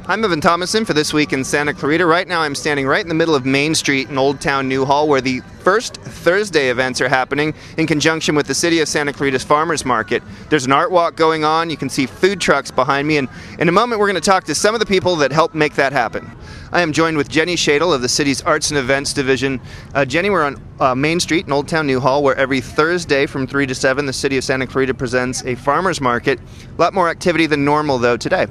I'm Evan Thomason for This Week in Santa Clarita. Right now I'm standing right in the middle of Main Street in Old Town Newhall, where the first Thursday events are happening in conjunction with the City of Santa Clarita's Farmers Market. There's an art walk going on. You can see food trucks behind me, and in a moment we're going to talk to some of the people that help make that happen. I am joined with Jenny Shadle of the city's Arts and Events Division. Jenny, we're on Main Street in Old Town Newhall, where every Thursday from 3 to 7 the City of Santa Clarita presents a farmers market. A lot more activity than normal, though, today.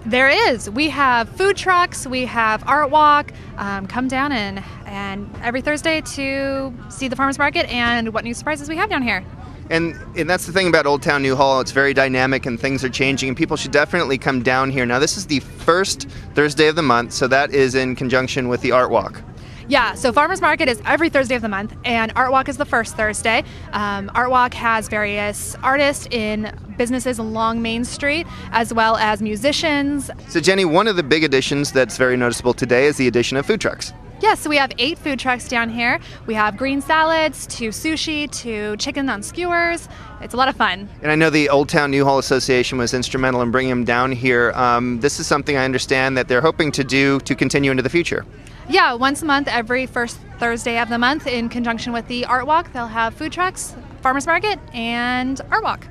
There is. We have food trucks, we have art walk. Come down and every Thursday to see the farmers market and what new surprises we have down here. And that's the thing about Old Town Newhall. It's very dynamic and things are changing, and people should definitely come down here. Now, this is the first Thursday of the month, so that is in conjunction with the art walk. Yeah, so Farmers Market is every Thursday of the month, and Art Walk is the first Thursday. Art Walk has various artists in businesses along Main Street, as well as musicians. So, Jenny, one of the big additions that's very noticeable today is the addition of food trucks. Yes, so we have 8 food trucks down here. We have green salads, to sushi, to chicken on skewers. It's a lot of fun. And I know the Old Town Newhall Association was instrumental in bringing them down here. This is something I understand that they're hoping to do to continue into the future. Yeah, once a month, every first Thursday of the month, in conjunction with the Art Walk, they'll have food trucks, farmers market, and Art Walk.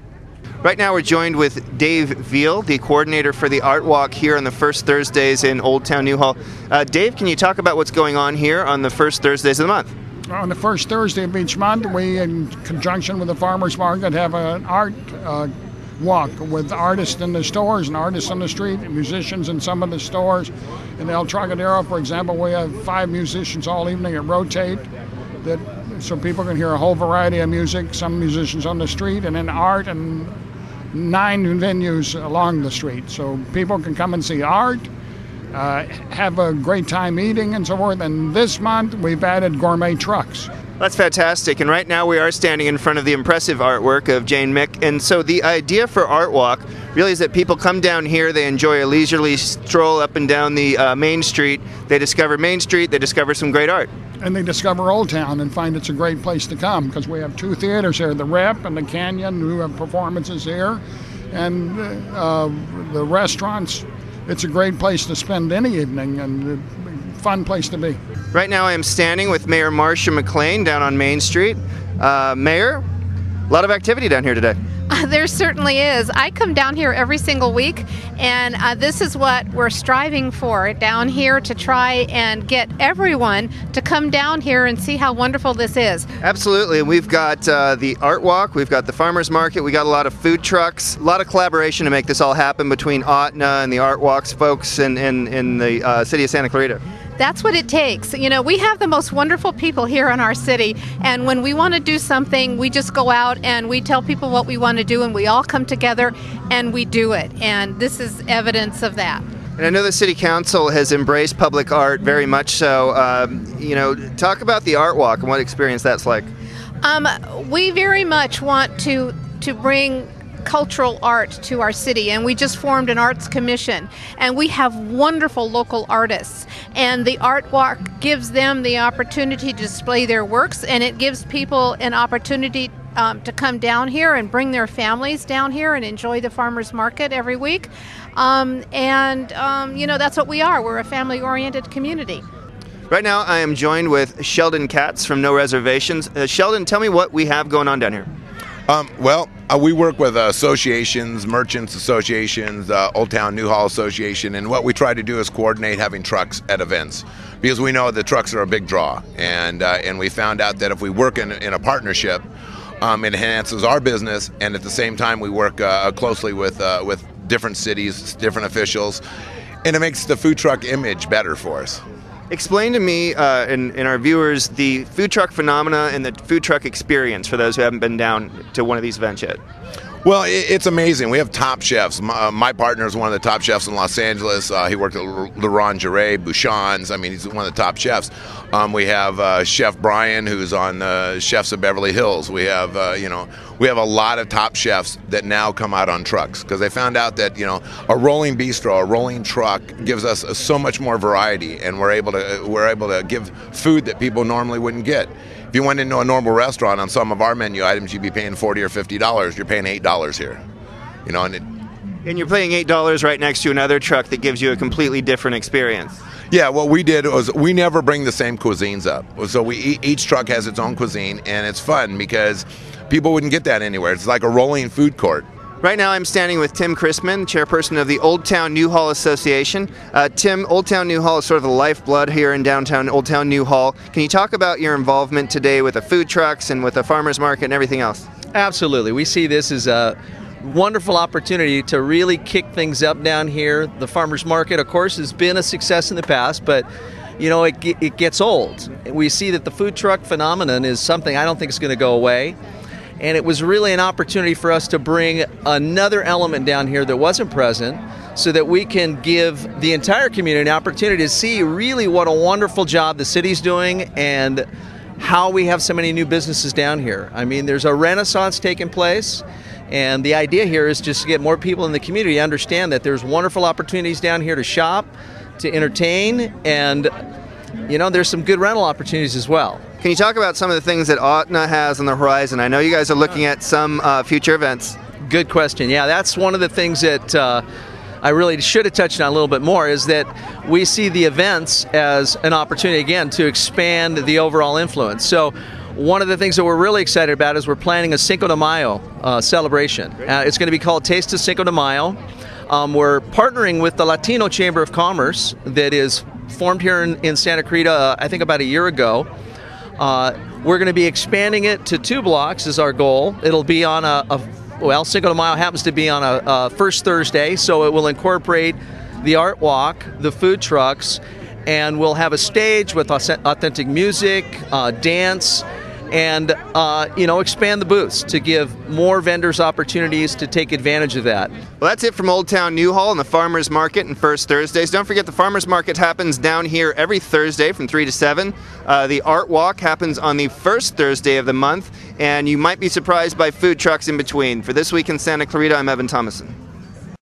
Right now we're joined with Dave Veal, the coordinator for the Art Walk here on the first Thursdays in Old Town Newhall. Dave, can you talk about what's going on here on the first Thursdays of the month? On the first Thursday of each month, we, in conjunction with the farmers market, have an art walk with artists in the stores and artists on the street, and musicians in some of the stores. In El Trocadero, for example, we have 5 musicians all evening that rotate, so people can hear a whole variety of music, some musicians on the street, and then art, and 9 venues along the street. So people can come and see art, have a great time eating and so forth. And this month we've added gourmet trucks. That's fantastic. And right now we are standing in front of the impressive artwork of Jane Mick. And so the idea for Art Walk really is that people come down here, they enjoy a leisurely stroll up and down the Main Street. They discover Main Street, they discover some great art. And they discover Old Town and find it's a great place to come, because we have 2 theaters here, the Rep and the Canyon, who have performances here. And the restaurants, it's a great place to spend any evening and a fun place to be. Right now I am standing with Mayor Marcia McLean down on Main Street. Mayor, a lot of activity down here today. There certainly is. I come down here every single week, and this is what we're striving for down here, to try and get everyone to come down here and see how wonderful this is. Absolutely. We've got the Art Walk, we've got the Farmers Market, we got a lot of food trucks, a lot of collaboration to make this all happen between OTNA and the Art Walks folks in the City of Santa Clarita. That's what it takes. You know, we have the most wonderful people here in our city, and when we want to do something, we just go out and we tell people what we want to do, and we all come together and we do it. And this is evidence of that. And I know the City Council has embraced public art very much so. Talk about the Art Walk and what experience that's like. We very much want to bring cultural art to our city, and we just formed an arts commission, and we have wonderful local artists, and the Art Walk gives them the opportunity to display their works, and it gives people an opportunity to come down here and bring their families down here and enjoy the farmers market every week. That's what we are. We're a family-oriented community. Right now I am joined with Sheldon Katz from No Reservations. Sheldon, tell me what we have going on down here. We work with associations, merchants associations, Old Town Newhall Association, and what we try to do is coordinate having trucks at events, because we know the trucks are a big draw, and we found out that if we work in a partnership, it enhances our business, and at the same time we work closely with different cities, different officials, and it makes the food truck image better for us. Explain to me and our viewers the food truck phenomena and the food truck experience for those who haven't been down to one of these events yet. Well, it's amazing. We have top chefs. My partner is one of the top chefs in Los Angeles. He worked at L'Orangerie, Bouchon's. I mean, he's one of the top chefs. We have Chef Brian, who's on Chefs of Beverly Hills. We have, we have a lot of top chefs that now come out on trucks, because they found out that, a rolling bistro, a rolling truck gives us so much more variety, and we're able to give food that people normally wouldn't get. If you went into a normal restaurant, on some of our menu items, you'd be paying $40 or $50. You're paying $8 here, and And you're paying $8 right next to another truck that gives you a completely different experience. Yeah, what we did was we never bring the same cuisines up. So each truck has its own cuisine, and it's fun because people wouldn't get that anywhere. It's like a rolling food court. Right now I'm standing with Tim Chrisman, chairperson of the Old Town Newhall Association. Tim, Old Town Newhall is sort of the lifeblood here in downtown Old Town Newhall. Can you talk about your involvement today with the food trucks and with the farmers market and everything else? Absolutely. We see this as a wonderful opportunity to really kick things up down here. The farmers market, of course, has been a success in the past, but you know, it gets old. We see that the food truck phenomenon is something I don't think is going to go away. And it was really an opportunity for us to bring another element down here that wasn't present so that we can give the entire community an opportunity to see really what a wonderful job the city's doing and how we have so many new businesses down here. I mean, there's a renaissance taking place. And the idea here is just to get more people in the community to understand that there's wonderful opportunities down here to shop, to entertain, and you know, there's some good rental opportunities as well. Can you talk about some of the things that Ahtna has on the horizon? I know you guys are looking at some future events. Good question. Yeah, that's one of the things that I really should have touched on a little bit more, is that we see the events as an opportunity, again, to expand the overall influence. So one of the things that we're really excited about is we're planning a Cinco de Mayo celebration. It's going to be called Taste of Cinco de Mayo. We're partnering with the Latino Chamber of Commerce that is formed here in Santa Clarita, I think about a year ago. We're going to be expanding it to 2 blocks is our goal. It'll be on well, Cinco de Mayo happens to be on a first Thursday, so it will incorporate the art walk, the food trucks, and we'll have a stage with authentic music, dance, and you know, expand the booths to give more vendors opportunities to take advantage of that. Well, that's it from Old Town Newhall and the Farmers Market and First Thursdays. Don't forget the Farmers Market happens down here every Thursday from 3 to 7. The Art Walk happens on the first Thursday of the month, and you might be surprised by food trucks in between. For This Week in Santa Clarita, I'm Evan Thomason.